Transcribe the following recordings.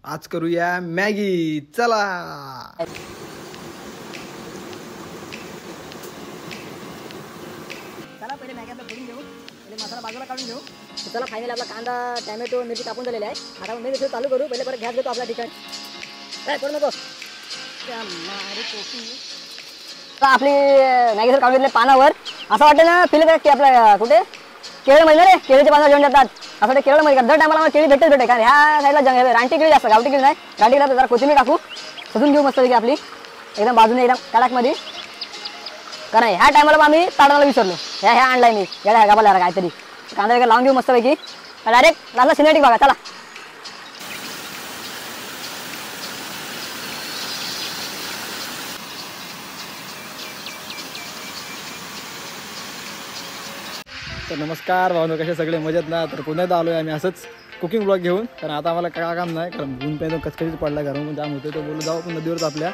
आज करूया मॅगी, चला. चला पहिले मॅगी आपलं फोडून घेऊ, पहिले मसाला बाजूला काढून घेऊ. चला फायनली आपला कांदा टॅमॅटो मिरची कापून झालेले आहे. आता आपण मिरची चालू करू. पहिले परत गॅस घेतो आपल्या ठिकाणी. काय करू नको आपली मॅगी जर काढून घेतले पानावर असं वाटतं ना फिल की आपल्या कुठे केरळमध्ये रे केळीचे पानावर घेऊन जातात. असं वाटतं केरळमध्ये दर टायमाला केळी भेटते कारण ह्या साईडला रानटी केळी जास्त गावठी केळी नाही. रानटी केळी जरा कोथिंबीर टाकू सजून घेऊ मस्त पैकी आपली एकदम बाजूने एकदम कडाकमध्ये. कारण ह्या टायमाला आम्ही ताडणाला विसरलो. ह्या आणलाय मी याला गाबाला काहीतरी कांदा वगैरे लावून घेऊ मस्त पैकी. डायरेक्ट लागला सिनेमॅटिक बघा चला. तर नमस्कार भावनो, कसे सगळे मजेत ना. तर पुन्हा एकदा आलोय आम्ही असंच कुकिंग ब्लॉग घेऊन. कारण आता आम्हाला काय काम नाही, कारण ऊन पेन कचकचीत पडला, घरून जाम होते. तो बोलू जाऊ आपण नदीवरच आपल्या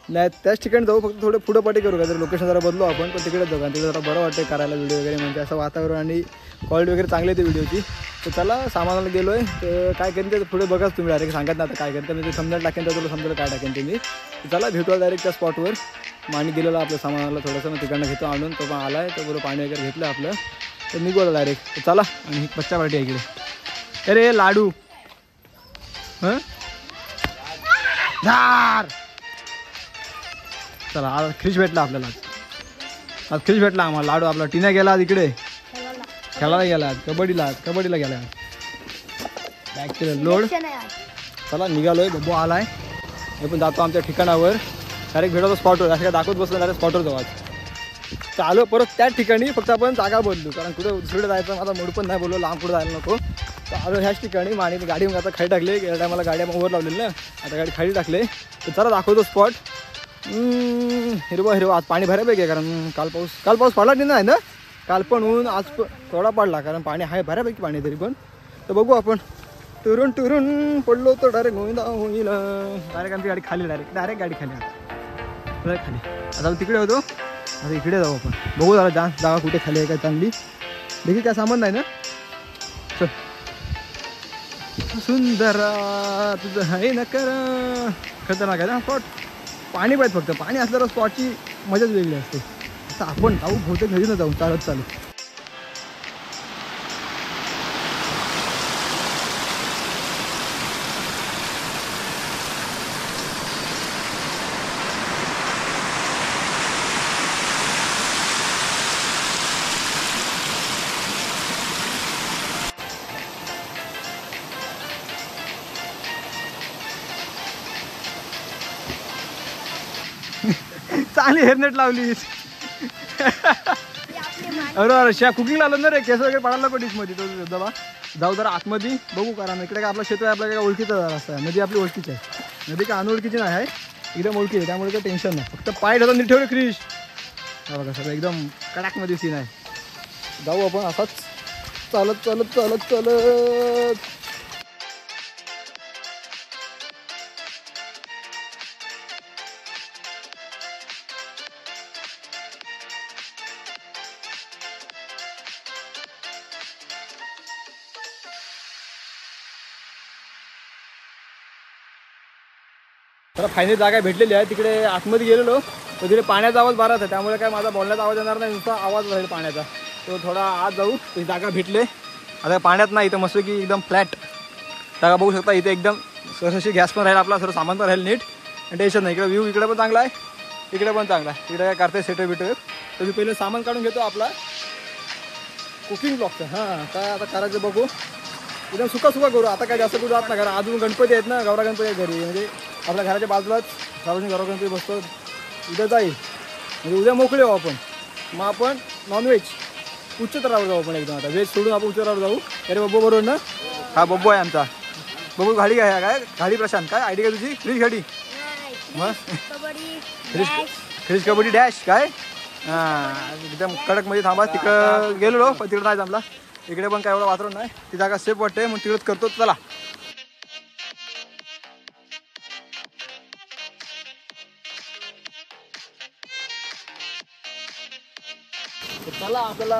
नाही त्याच ठिकाणी जाऊ, फक्त थोडे पुढं पाठी करू का जर लोकेशन जरा बदलू आपण. पण तिकडेच जाऊ कारण तिकडे जरा बरं वाटते करायला व्हिडिओ वगैरे. म्हणजे असं वातावरण आणि क्वालिटी वगैरे चांगली येते व्हिडिओची. तर चला सामानाला गेलो आहे. तर काय करेन ते पुढे बघाच तुम्ही. डायरेक्ट सांगत ना आता काय करेन. तर मी ते समजायला टाकेन तर तुला समजायला काय टाकेन तुम्ही. चला भेटूया डायरेक्ट त्या स्पॉटवर. पाणी गेलेलं आपल्या सामानाला थोडंसं मग तिकडनं घेतो आणून. तो पण आला आहे तर बरोबर पाणी वगैरे घेतलं आपलं. तर निघू डायरेक्ट. तर चला. आणि ही बच्चा पार्टी आहे इकडे. अरे लाडू हां धार. चला आज फ्रीज भेटला आपल्याला. आज फ्रीज भेटला आम्हाला. लाडू आपला टिना गेला आज इकडे खेळायला गेला, कबड्डीला गेला. बॅग केलं लोड. चला निघालोय. बब्बू आलाय. मी पण जातो आमच्या ठिकाणावर. डायरेक्ट भेटतो स्पॉटवर. असं काय दाखवत बसलं डायरेक्ट स्पॉटवर जाऊ. आज चालू परत त्याच ठिकाणी, फक्त आपण जागा बदलू कारण कुठे दुसरीकडे जायचं माझा मूड पण नाही. बोललो लांब कुठं जायला नको. तर आलो ह्याच ठिकाणी. आणि गाडी मग आता खाली टाकले. या टायमाला गाडी ओव्हर लावलेली ना, आता गाडी खाली टाकले. तर चला दाखवतो स्पॉट. हिरवा आज पाणी भरायपैकी आहे कारण काल पाऊस पडला नाही ना. काल पण ऊन, आज थोडा पडला कारण पाणी आहे बऱ्यापैकी पाणी तरी पण. तर बघू आपण. टुरून पडलो तर डायरेक्ट होईल. डायरेक्ट आमची गाडी खाली. डायरेक्ट गाडी खाली. आता तिकडे होतो. आता इकडे जाऊ आपण. बघू जरा जागा कुठे खाली आहे काय चांगली. देखील काय सामान नाही ना. चल सुंदर तुझं आहे ना कर. खतरनाक आहे ना स्पॉट. पाणी पाहिजे फक्त. पाणी असल्यावर स्पॉटची मजाच वेगळी असते. आता आपण जाऊ बहुतेक घरी न जाऊ चालू. चांगली हेअरनेट लावलीस. अरे शिया कुकिंगला आलो ना रे. केस वगैरे पडायला नको डिशमध्ये. तो दबा जाऊ जरा आतमध्ये बघू. कारण इकडे काय आपला शेत आहे. आपल्या काय ओळखीचा रस्ता आहे. नदी आपली ओळखीची आहे. नदी काय अनोळखीची नाही आहे. एकदम ओळखी आहे. त्यामुळे काही टेन्शन नाही. फक्त पाय ठेवता नीट ठेवले क्रिश. हा बघा सगळं एकदम कडाकमध्ये सीन आहे. जाऊ आपण असाच चालत. तर फायनल जागा भेटलेली आहे. तिकडे आतमध्ये गेलेलो तर तिकडे पाण्याचा आवाज बराच आहे. त्यामुळे काय माझा बोलण्याचा आवाज येणार नाही. नुसता आवाज राहील पाण्याचा. तो थोडा आत जाऊ. ती जागा भेटले. आता पाण्यात नाही इथं मस्त की एकदम फ्लॅट जागा बघू शकता. इथे एकदम सरशी गॅस पण राहील आपला. सर्व सामान पण राहील नीट. आणि टेन्शन नाही. इकडे व्ह्यू इकडे पण चांगला आहे. इकडे पण चांगला आहे. तिकडे काय करते सेटअप बिटअप. तर मी पहिले सामान काढून घेतो आपला कुकिंग ब्लॉकचं. हां काय आता करायचं बघू. एकदम सुका करू. आता काय जास्त कुठं जात नाही कारण अजून गणपती आहेत ना. गौरा गणपती आहेत घरी. म्हणजे आपल्या घराच्या बाजूलाच सार्वजनिक गौरा गणपती बसतो. उद्या जाईल म्हणजे उद्या मोकळे हो आपण. मग आपण नॉनव्हेज उच्च स्तरावर जाऊ आपण एकदम. आता व्हेज सोडून आपण उच्च स्तरावर जाऊ. अरे बब्बू बरोबर ना. हा बब्बू आहे आमचा. बब्बू गाडी काय गाडी प्रशांत काय आयडी काय तुझी. फ्रीज गाडी मग फ्रीज कबड्डी डॅश काय. हां एकदम कडकमध्ये थांबा. तिकडं गेलो पण तिकडं नाही जमला. इकडे पण काय एवढं वातावरण नाही. ती जागा सेफ वाटते मग तिकडेच करतो. चला तर चला आपल्याला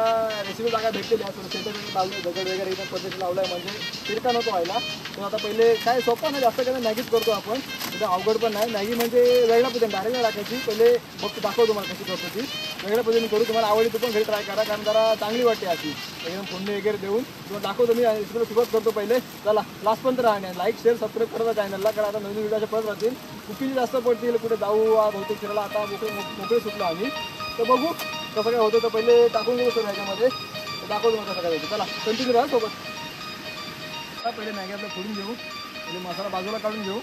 रेसिपी जागा भेटलेली आहे. थोडं सेंटर लावलं दगड वगैरे इथं पद्धती लावलं आहे म्हणजे तिरका नको व्हायला. तर आता पहिले काय सोपं नाही जास्त काय मॅगीच करतो आपण. तिथं अवघड पण नाही. मॅगी म्हणजे वेगळ्या पद्धतीने डायरेक्ट नाही टाकायची. पहिले बघतो दाखवतो तुम्हाला कशी करतो ती. वेगळ्या पद्धतीने करू. तुम्हाला आवडली तू पण घरी ट्राय करा कारण जरा चांगली वाटते अशी एकदम फोडणी वगैरे देऊन. तुम्हाला दाखवतो मी रेसिपीला सुरुवात करतो पहिले. चला लास्ट पण तर राहणार लाईक शेअर सबस्क्राईब करता चॅनलला कारण आता नवीन व्हिडिओ परत राहतील. कुकिंग जास्त पडतील कुठे जाऊ बहुतेक फिरायला आता मोकळे सुटलो आम्ही. तर बघू कसं काय होतं. तर पहिले टाकून घेऊ सर ह्याच्यामध्ये तर दाखवतो मग कसं काय होतं. चला कंटिन्यू राहा सोबत. पहिले मॅगी आपलं फोडून घेऊ. पहिले मसाला बाजूला काढून घेऊ.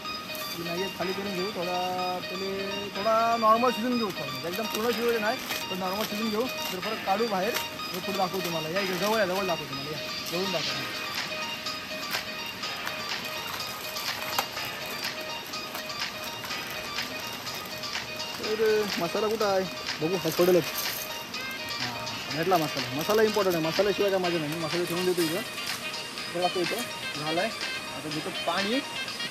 मॅगी खाली करून घेऊ. थोडा नॉर्मल शिजून घेऊ. एकदम थोडं शिजवलं नाही तर नॉर्मल शिजून घेऊ. तर परत काढू बाहेर मी पुढे दाखवतो तुम्हाला. या जवळ दाखवतो तुम्हाला. या जवळून दाखवतो. तर मसाला कुठं आहे बघू. हा पडेलच. हां भेटला मसाला इम्पॉर्टंट आहे. मसाल्याशिवाय काय माझं नाही. मी मसाला ठेवून देतो इथं. तर असं इथं झालं आहे. आता घेतो पाणी.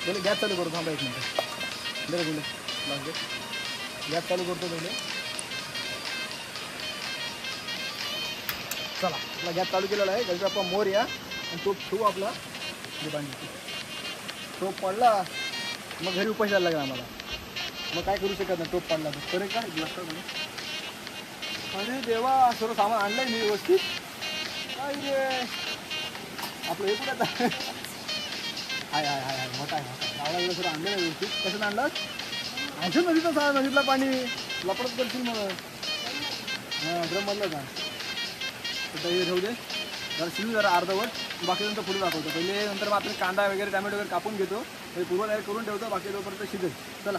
पहिले गॅस चालू करतो. थांबा एक मिनटं. बरं बोलले गॅस चालू करतो पहिले. चला आपला गॅस चालू केलेला आहे. घरी आपण मोर या आणि तो ठेवू आपला पाणी. तो पडला मग घरी उपास द्यायला लागला आम्हाला. मग काय करू शकत नाही. टोप पडला तर करेल का ग्लास. अरे देवा सर्व सामान आणलंय मी व्यवस्थित. काय रे आपलं हे कुठं आता हाय मोठा आहे गावाला गेलं सर्व आणलं नाही व्यवस्थित. कसं आणलं आणशील नदीचं नदीतलं पाणी लपडत करशील मग. हां ड्रममधलं का तर हे ठेवू दे जरा शिजू जरा अर्धवट. बाकी नंतर पुढे दाखवतो. पहिले नंतर मग आपण कांदा वगैरे टॅमॅटो वगैरे कापून घेतो. म्हणजे पूर्वतयारी करून ठेवतो. बाकी तोपर्यंत शिजेल. चला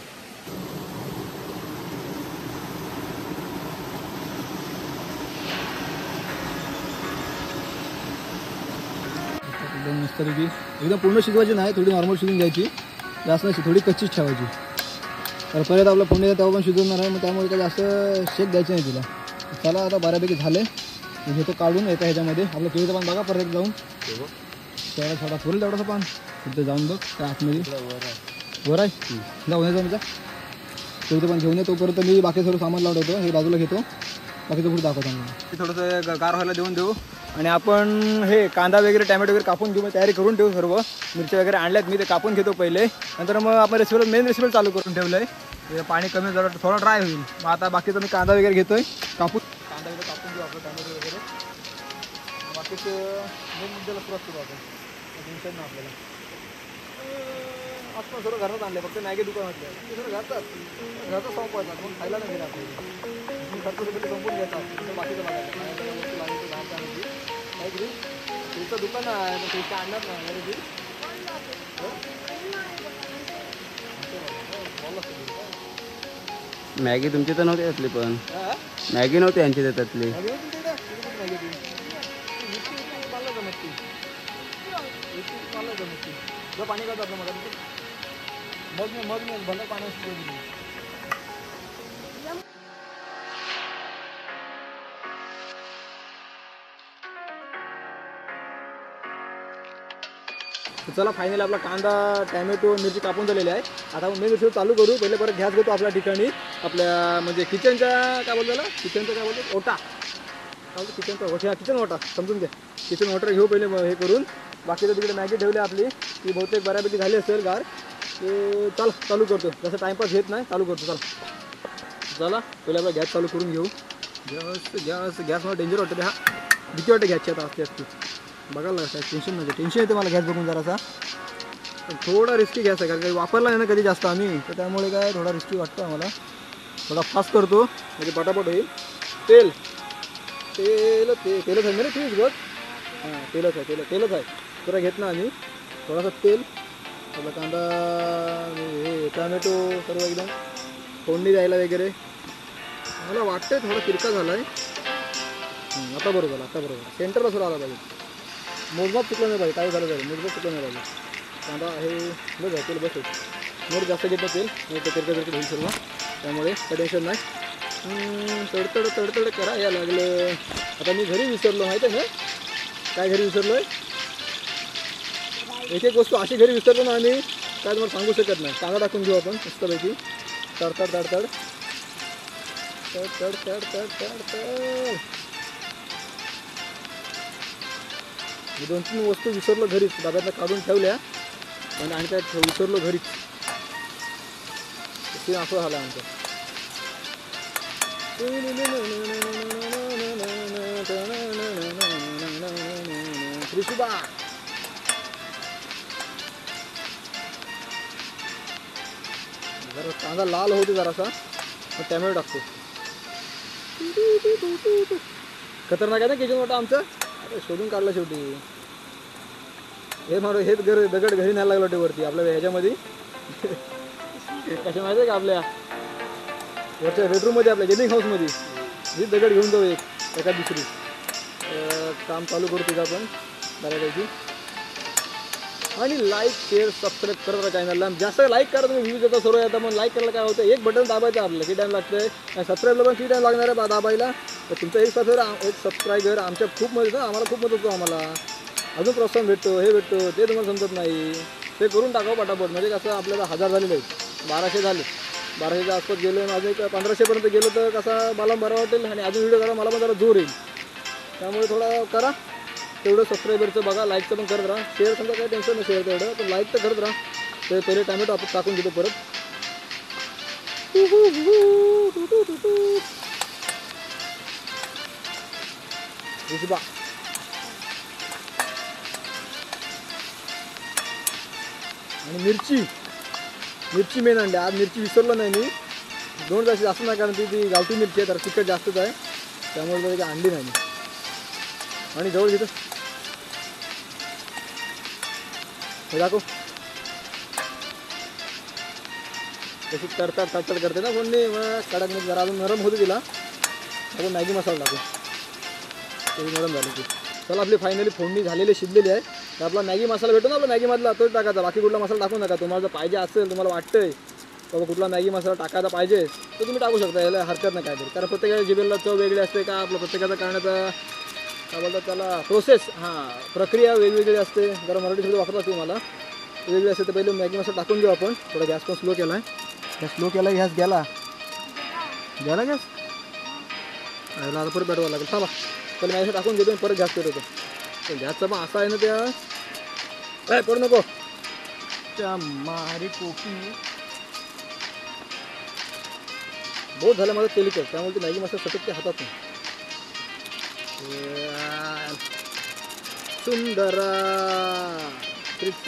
एकदम मस्तपैकी एकदम पूर्ण शिजवायची नाही. थोडी नॉर्मल शिजून घ्यायची. जास्त नाही थोडी कच्चीच ठेवायची. तर परत आपलं फोडणी तेव्हा पण शिजवणार आहे. मग त्यामुळे काय जास्त शेक द्यायचं नाही तिला. चला आता बऱ्यापैकी झाले. घेतो काढून एका ह्याच्यामध्ये. आपलं केळीचं पान बघा परत जाऊन थोडा फुरेल तेवढंसं पान तिथं जाऊन बघ काय आतमध्ये वर आहे. जाऊन येतो जा केळीचं पान घेऊन ये. तोपर्यंत मी बाकी सर्व सामान लावून ठेवतो. हे बाजूला घेतो. बाकीचं पुढे दाखवतो मी. थोडंसं गार व्हायला देऊन देऊ. आणि आपण हे कांदा वगैरे टॅमॅटो वगैरे कापून घेऊ. तयारी करून ठेवू. सर्व मिरची वगैरे आणल्यात मी ते कापून घेतो पहिले. नंतर मग आपण मेन रेसिपी चालू करून ठेवलं आहे. पाणी कमी जरा थोडा ड्राय होईल. मग आता बाकीचं मी कांदा वगैरे घेतोय कापून. कांदा वगैरे कापून घेऊ आपलं टॅमॅटो वगैरे. बाकीचं मेन मुद्द्याला सुरुवात करू आपण. टेन्शन ना आपल्याला. आपण सर्व घरात आणले फक्त मॅगी दुकानातले ते सर्व घरचं संपवायचं मग खायला नाही गेलं आपल्याला. मी खर्च रुपये संपून घ्यायचा. बाकीचं बघायचं काय करू. तुमचं दुकान आहे मग तुमचं आणणार नाही घरी. मॅगी तुमची तर नव्हती त्यातली. पण मॅगी नव्हती यांची त्यातली. पाणी करतात ना मग मी भलं पाणी चला फायनली आपला कांदा टॅमॅटो मिरची कापून झालेली आहे. आता आपण मेन रेसिपी चालू करू. पहिले परत गॅस घेतो आपल्या ठिकाणी. आपल्या म्हणजे किचनच्या काय बोलतो त्याला किचनचं काय बोलतो ओटा काय बोलतो किचनचा किचन ओटा समजून घ्या. किचन वॉटर घेऊ पहिले हे करून. बाकीचं तिकडे मॅगी ठेवली आपली ती बहुतेक बऱ्यापैकी झाली असेल गार. ते चालू करतो. जसं टाईमपास घेत नाही चालू करतो. चला पहिले आपला गॅस चालू करून घेऊ. गॅस मला डेंजर वाटतं. हा भीती वाटते गॅसची आता असते बघायला काय टेन्शन म्हणजे टेन्शन येते मला गॅस बघून जरासा. पण थोडा रिस्की गॅस आहे कारण काही वापरला नाही ना कधी जास्त आम्ही. तर त्यामुळे काय थोडा रिस्की वाटतो आम्हाला. थोडा फास्ट करतो म्हणजे पटापट होईल. तेलच आहे ना रे प्लीज बघ. हां तेलच आहे जरा घेत ना आम्ही. थोडासा तेल आपला कांदा हे टॅमॅटो सर्व एकदम फोडणी द्यायला वगैरे. मला वाटतंय थोडा तिरका झाला आहे. आता बरोबर सेंटरला सुरू आला पाहिजे. मोजमाप चुकलं नाही पाहिजे. काय झालं मोजमाप चुकलं नाही पाहिजे. कांदा हे बघ तेल बस मोर जास्त घेतलं तेल ते तिरकं होईल सर्व. त्यामुळे काय टेन्शन नाही. तडतड करायला लागलं. आता मी घरी विसरलो माहिती आहे ना काय घरी विसरलो आहे. एक वस्तू अशी घरी विसरतो ना आम्ही काय तुम्हाला सांगू शकत नाही. कांदा टाकून घेऊ आपण मस्तपैकी. तडतड मी 2-3 वस्तू विसरलो घरीच, डब्यातनं काढून ठेवल्या पण आणि काय विसरलो घरीच. ते असं झालं आमचं. त्रिशुबा जरा कांदा लाल होते जरासा, मग टॅमॅटो टाकतो. खतरनाक आहे ना किचन मोठा आमचं. अरे शोधून काढलं शेवटी. हे मारो हेच दगड घरी न्यायला लागलं होते वरती आपल्या ह्याच्यामध्ये. कशा माहिती आहे का आपल्या वरच्या बेडरूममध्ये आपल्या गेमिंग हाऊसमध्ये ही दगड घेऊन जाऊ एका दुसरी. काम चालू करू तिथं आपण बऱ्यापैकी. आणि लाईक शेअर सबस्क्राईब करत राहा चॅनलला. जास्त लाईक करा तुम्ही, व्ह्यूज येतात सर्व येतात. मग लाईक करायला काय होतं, एक बटन दाबायचं आपलं किती टाईम लागतं. सबस्क्राईबला पण किती टाईम लागणार आहे दाबायला. तर तुमचं एक सबस्क्रायबर आमच्या खूप मदत होतं, आम्हाला खूप मदत होतो. आम्हाला अजून प्रोत्साहन भेटतो, हे भेटतो ते तुम्हाला समजत नाही. ते करून टाकावं पटापट. म्हणजे कसं आपल्याला 1000 झालेले आहेत, 1200 झाले, 1200च्या आसपास गेलो अजून एक 1500पर्यंत गेलो तर कसा मला बरं वाटेल. आणि अजून व्हिडिओ करा मला पण जरा जोर येईल. त्यामुळे थोडा करा तेवढं. सबस्क्रायबरचं बघा, लाईकचं पण करत राहा. शेअर समजा काही टेन्शन नाही शेअर तेवढं, पण लाईक तर करत राहा. ते पहिले टॅमॅटो आपण टाकून घेतो परत. रुसबा आणि मिरची मेन आणली आज. मिरची विसरलो नाही मी, 2 तास जास्त नाही कारण ती गावठी मिरची आहे तर तिखट जास्तच आहे, त्यामुळे ती आणली नाही मी. आणि जवळ घेतो हे दाखव तशी तडतड करते ना कोणी. मग कडकमध्ये जरा अजून नरम होते तिला. आपण मॅगी मसाला टाकू, तरी नरम झाली ती. चला आपली फायनली फोडणी झालेली शिजलेली आहे. तर आपला मॅगी मसाला भेटतो ना आपला मॅगीमधला, तोच टाकायचा. बाकी कुठला मसाला टाकू नका. तुम्हाला जर पाहिजे असेल, तुम्हाला वाटतंय बाबा कुठला मॅगी मसाला टाकायचा पाहिजे तर तुम्ही टाकू शकता, याला हरकत नाही काहीतरी. कारण प्रत्येकाच्या जिभेला चव वेगळी असते का, आपलं प्रत्येकाचा करण्याचा काय बोलतात त्याला प्रोसेस, प्रक्रिया वेगवेगळी असते. जरा मराठी शब्द वापरत असते मला वेगळी असते. तर पहिले मॅगी मसाला टाकून घेऊ आपण. थोडा गॅस पण स्लो केला आहे. गॅस गेला गॅस याला आता परत पेटवायला लागेल. चला पहिले मॅगी टाकून घेतो परत गॅस पेटवतो. तर गॅसचा पण असा आहे ना त्या काय पडू नको त्या मारी टोपी. बहुत झालं माझं तेलकट, त्यामुळे ती मॅगी मसाला सतत त्या हातात नाही. सुंदरा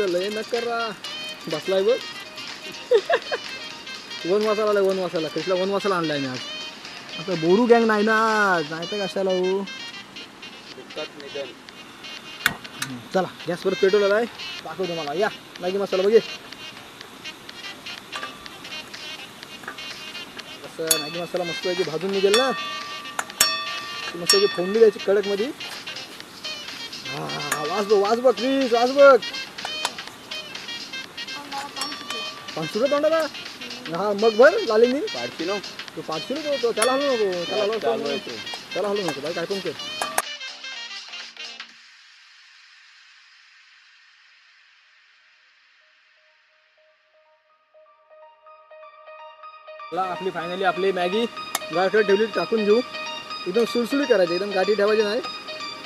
लय न करा बसलाय बघ. वन मसाला क्रिसला वन मसाला आणलाय मी आज. आता बोरू गँग नाही ना, नाही तर कशाला हो. चला गॅसवर पेटवलेला आहे, दाखवतो मला. या मॅगी मसाला बघे कसं मॅगी मसाला मस्त आहे की भाजून निघेल ना. मस्त फोडणी द्यायची कडकमध्ये. वास बघ क्रिस, वास बघ. पाचशे तोंडाला मग भर लालिनी पाडशी नो तू 500 तो त्याला हलू नको, त्याला हलू नको बाई, काय पण कर. आपली फायनली आपली मॅगी गाठी ठेवली, टाकून घेऊ. एकदम सुळसुळीत करायची, एकदम गाठी ठेवायची नाही,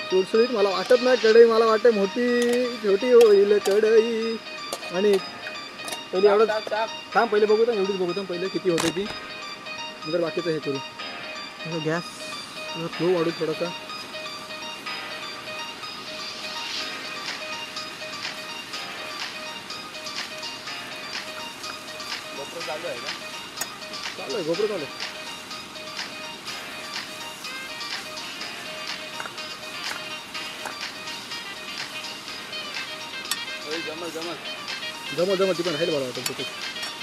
सुळसुळीत. मला वाटत नाही कढई, मला वाटते मोठी छोटी होईल कढई. आणि पहिले एवढं थांब, पहिले बघू तर एवढीच बघू तर पहिले किती होते ती, नंतर बाकीचं हे करू. गॅस फ्लो वाढू थोडासा. चालू आहे का? चालू आहे, गोप्रो चालू आहे. जमल ती पण राहील बरं वाटतं.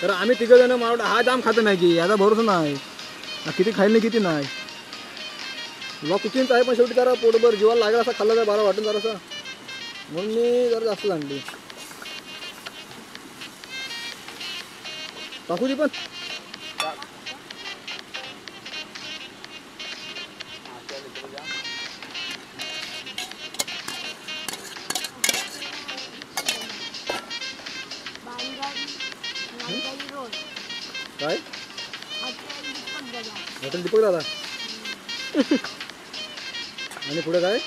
तर आम्ही तिघं जण मला हा जाम खातं नाही की याचा भरोसा नाही, किती खाईल नाही किती नाही. तुला कुकिंगचं आहे पण शेवटी जरा पोटभर जीवाला लागेल असा खाल्ला तर बरा वाटेल जरासा, म्हणून मी जरा जास्त आणली. टाकू ती पण काय हॉटेल दीपक दादा. आणि पुढे काय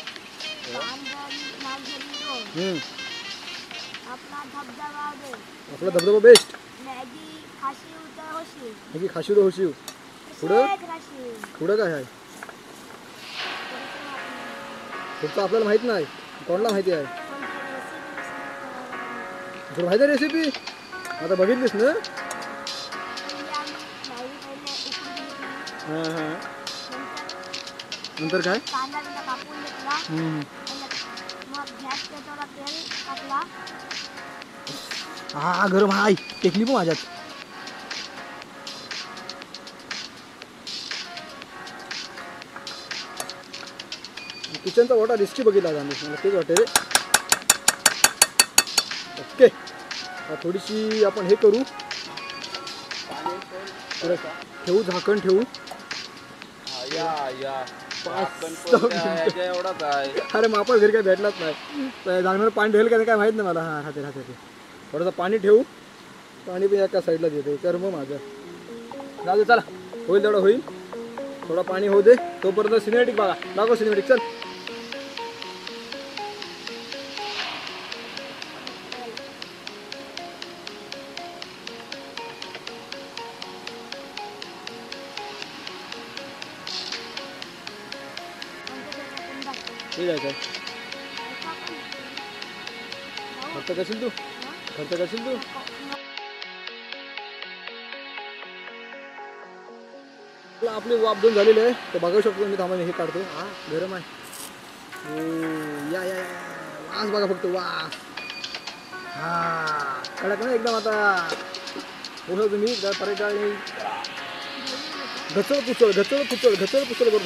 आपला धबधबा दे आपला धबधबा बेस्ट. मॅगी खाशी उतर होशी म्हणजे खाशीव तर होशीव. पुढं खाशी पुढं काय आहे फक्त आपल्याला माहित नाही. कोणाला माहिती आहे तुला माहिती आहे रेसिपी आता बघितलीस ना. हां हां नंतर काय कांदा बिंदा कापून घेतला मग गॅस पेटवला तेल टाकला हा गरम हाय टेकली पण माझ्यात. किचनचा ओटा रिस्की बघितला आज आम्ही मला तेच वाटते. ओके थोडीशी आपण हे करू थोडं ठेवू झाकण ठेवू. एवढाच आहे. अरे मापा घरी काय भेटलाच नाही झाकणार पाणी ठेवेल का काय माहीत नाही मला. हां राहते राहते थोडंसं पाणी ठेवू. पाणी पण एका साईडला देते कर्म माझं जाऊ दे चला होईल तेवढं होईल. थोडं पाणी होऊ दे तोपर्यंत सिनेमॅटिक बघा दाखव सिनेमॅटिक चल. ठीक आहे काय खर्च करशील तू खर्च करशील तू. आपली वाफ दोन झालेली आहे तर बघू शकतो मी थांबा हे काढतो. हा गरम आहे. या या वास बघा फक्त वास. हा कडक ना एकदम. आता बोलतो तुम्ही परत घचळ पुचळ करू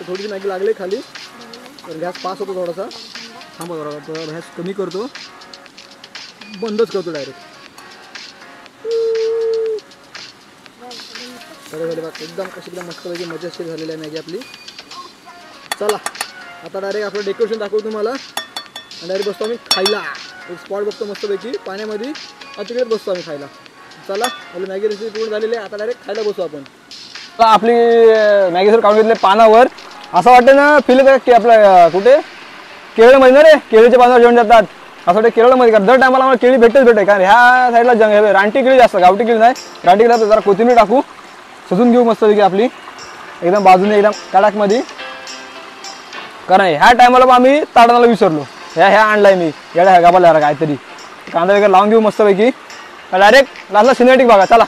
थोडीशी मॅगी लागली खाली तर गॅस पास होतो थोडासा. थांबा थोडा गॅस कमी करतो बंदच करतो डायरेक्ट. बरं बघ एकदम कशी एकदम मस्तपैकी मजेशीर झालेली आहे मॅगी आपली. चला आता डायरेक्ट आपलं डेकोरेशन दाखवतो तुम्हाला आणि डायरेक्ट बसतो आम्ही खायला. एक स्पॉट बघतो मस्तपैकी पाण्यामध्ये तिकडेच बसतो आम्ही खायला. चला आपली मॅगी रेसिपी पूर्ण झालेली आहे. आता डायरेक्ट खायला बसू आपण. आपली मॅगी सर काढून घेतले पानावर. असं वाटतं ना फील की आपल्या कुठे केरळमध्ये ना रे केळीच्या पानावर जेवण जातात. असं वाटतं केरळमध्ये का दर टायमाला आम्हाला केळी भेटे कारण ह्या साईडला जंग रानटी केळी जास्त गावठी केळी नाही. रानटी केळी जरा कोथिंबीर टाकू सजून घेऊ मस्तपैकी आपली एकदम बाजूने एकदम कडाकमध्ये. कारण ह्या टायमाला पण आम्ही ताडणाला विसरलो. ह्या आणलाय मी येड्या ह्या गाबाला काहीतरी कांदा वगैरे लावून घेऊ मस्तपैकी. डायरेक्ट लास्टला सिनेमॅटिक बघा चला.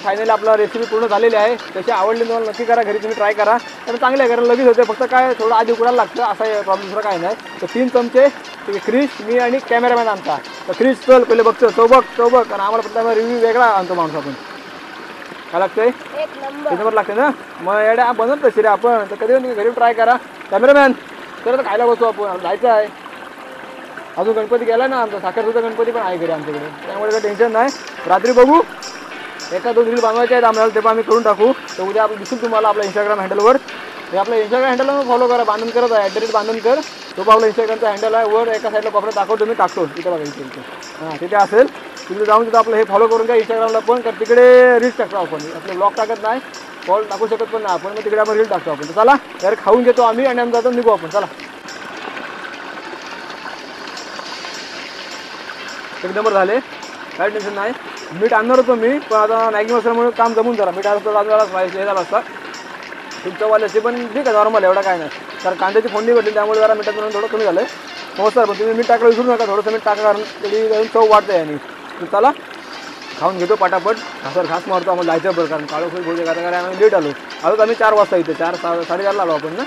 फायनली आपला रेसिपी पूर्ण झालेली आहे. त्याची आवडली तुम्हाला नक्की करा घरी तुम्ही ट्राय करा. तर चांगले आहे कारण लगेच होते फक्त काय थोडं आधी उकडायला लागतं असा प्रॉब्लेम दुसरा काय नाही. तर 3 चमचे क्रिश मी आणि कॅमेरामॅन आमचा. तर क्रिश चल पहिले बघतो तो बघ कारण आम्हाला फक्त रिव्ह्यू वेगळा आणतो माणूस आपण. काय लागतंय त्याच्यावर लागते ना मग एवढ्या बनवत तशी रे आपण. तर कधी तुम्ही घरी ट्राय करा. कॅमेरामॅन तर खायला बसतो आपण जायचं आहे. अजून गणपती गेला ना आमचा साखरसुद्धा गणपती पण आहे घरी आमच्याकडे त्यामुळे काही टेन्शन नाही. रात्री बघू 1-2 रील बनवायचे आहेत आम्हाला ते पण आम्ही करून टाकू. तर उद्या आपण दिसेल तुम्हाला आपल्या इंस्टाग्राम हँडलवर. हे आपल्या इंस्टाग्राम हँडलवर फॉलो करा बांधून करत आहे @बांधूनकर तो पण आपला इंस्टाग्रामचा हँडल आहे. वर एका साईडला कपडे दाखवतो मी टाकतो तिथे बघा इथे हां तिथे असेल तिथे जाऊन तिथं आपलं हे फॉलो करून घ्या इंस्टाग्रामला पण. तर तिकडे रील्स टाकतो आपण आपले ब्लॉग टाकत नाही फॉलो टाकू शकत पण नाही आपण मग तिकडे आपण रील टाकतो आपण. तर चला डायरेक्ट खाऊन घेतो आम्ही आणि आम्ही जातो निघू आपण. चला एक नंबर झाले काय टेन्शन नाही. मीठ आणणार होतो मी पण आता मॅगी मसाल्यामुळे काम जमून जरा मीठ असतं हे झालं असतं तुमच्यावाल्याचे पण ठीक आहे नॉर्मल एवढा काय नाही. कारण कांद्याची फोडणी भेटली त्यामुळे जरा मिठात म्हणून थोडं कमी झालं आहे. हो सर पण तुम्ही मीठ टाकायला विसरू नका थोडंसं मीठ टाका कारण कधी जाऊन चव वाटते आणि तर चला खाऊन घेतो पटापट. घासावर घास मारतो आम्हाला जायचं बरं कारण काळोखी भोजे खाता कारण आम्ही लेट आलो आम्ही 4 वाजता इथे 4-4:30ला आलो आपण ना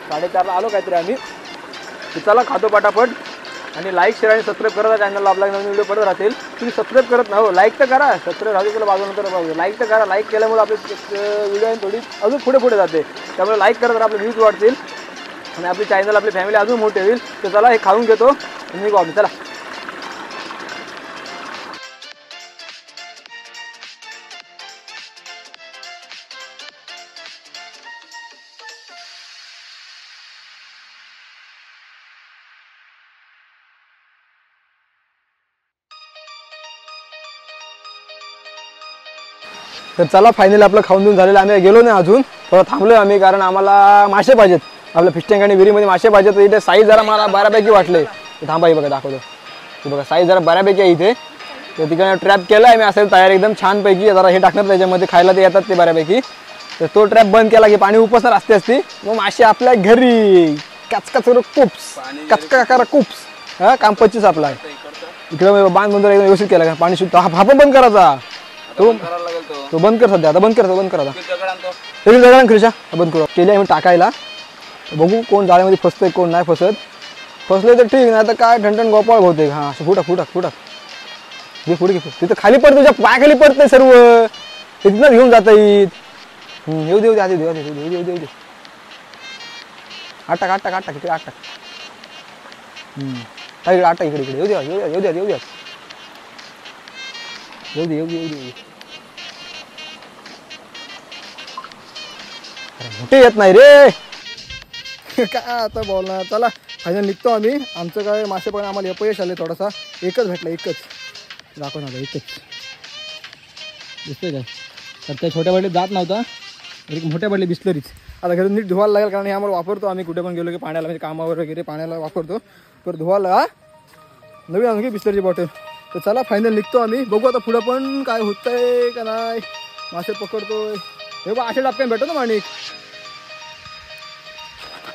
4:30ला आलो काहीतरी आम्ही. तर चला खातो पटापट आणि लाईक शेअर आणि सबस्क्राईब करा चॅनलला. आपला नवीन व्हिडिओ पडत राहतील. तुम्ही सबस्क्राईब करत ना हो, लाईक तर करा. सबस्क्राईब राहू तुला बाजूनंतर बघू. लाईक तर करा. लाईक केल्यामुळे आपले व्हिडिओ थोडी अजून पुढे जाते. त्यामुळे लाईक करत तर आपले व्ह्यूज वाढतील आणि आपली चॅनल आपली फॅमिली अजून मोठी होईल. तर चला हे खाऊन घेतो आणि निघू आम्ही. चला तर चला फायनली आपलं खाऊन देऊन झालेलं. आम्ही गेलो नाही अजून, थोडं थांबलोय आम्ही कारण आम्हाला मासे पाहिजेत. आपल्या फिश टँक आणि विहिरीमध्ये मासे पाहिजेत. तर इथे साईज जरा मला बऱ्यापैकी वाटले. थांबा हे बघा दाखवतो. हे बघा साईज जरा बऱ्यापैकी आहे इथे. तर तिकडे ट्रॅप केला आहे मी असेल तयार एकदम छानपैकी. जरा हे टाकणार त्याच्यामध्ये खायला ते येतात ते बऱ्यापैकी. तर तो ट्रॅप बंद केला की पाणी उपसणार असते असती मग मासे आपल्या घरी कचकच कुप्स कचका कुप्स. हा काम 25 आपला आहे. इकडे बांध बंद एकदम व्यवस्थित केला का पाणी शुद्ध. हा पण बंद करायचा तो बंद कर सध्या. आता बंद कर आता दगडांना खिरशा बंद करू केली आम्ही टाकायला. बघू कोण जाळ्यामध्ये फसतंय कोण नाही फसत. फसले तर ठीक नाही तर काय ठणठण गोपाळ होते. हा असं फुटा घे पुढे घे. तिथं खाली पडत तुझ्या पायाखाली पडतंय सर्व. तिथनंच घेऊन जाता येईल. येऊ दे आधी येऊ दे आठ टाक इकडे आठ टाक. आठ इकडे येऊ दे मोठे येत नाही रे. काय आता बोलणार. चला फायनल निघतो आम्ही. आमचं काय मासे पण आम्हाला अपयश आले थोडासा. एकच भेटला एकच दाखवून आलं एकच दिसतंय काय. तर त्या छोट्या बाटलीत जात नव्हता. एक मोठ्या बाटली बिस्लरीच. आता घरी नीट धुवायला लागेल कारण हे आम्हाला वापरतो आम्ही कुठे पण गेलो की पाण्याला म्हणजे कामावर वगैरे पाण्याला वापरतो. तर धुवायला नवीन आणखी बिस्लरीची बॉटल. तर चला फायनल निघतो आम्ही. बघू आता पुढं पण काय होतंय का नाही. मासे पकडतोय हे बघ. अशा टप्प्याने भेटतो ना माणिक.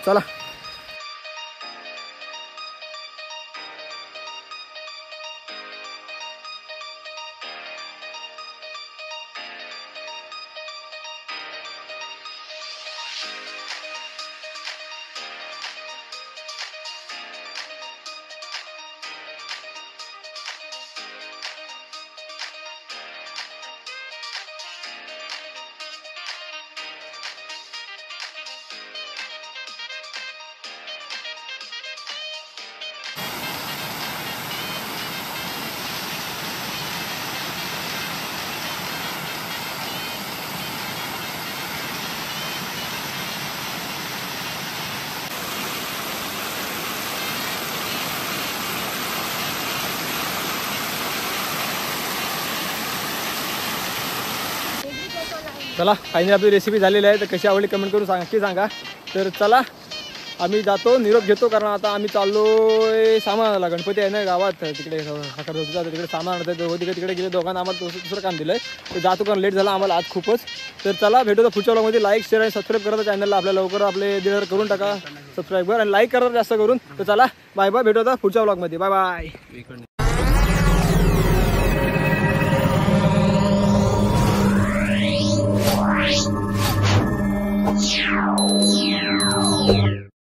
चला चला फायनली आपली रेसिपी झालेली आहे. तर कशी आवडली कमेंट करून सांगा. तर चला आम्ही जातो निरोप घेतो कारण आता आम्ही चाललोय सामान आणायला. गणपती आहे ना गावात तिकडे तिकडे सामान आणतात. तिकडे गेले दोघांना आम्हाला दुसरं काम दिलंय. तर जातो कारण लेट झाला आम्हाला आज खूपच. तर चला भेटू पुढच्या व्लॉगमध्ये. लाईक शेअर आणि सबस्क्राईब करा चॅनलला. आपल्या लवकर आपले 1,500 करून टाका सबस्क्राईबर आणि लाईक करा जास्त करून. तर चला बाय भेटू आता पुढच्या व्लॉगमध्ये. बाय.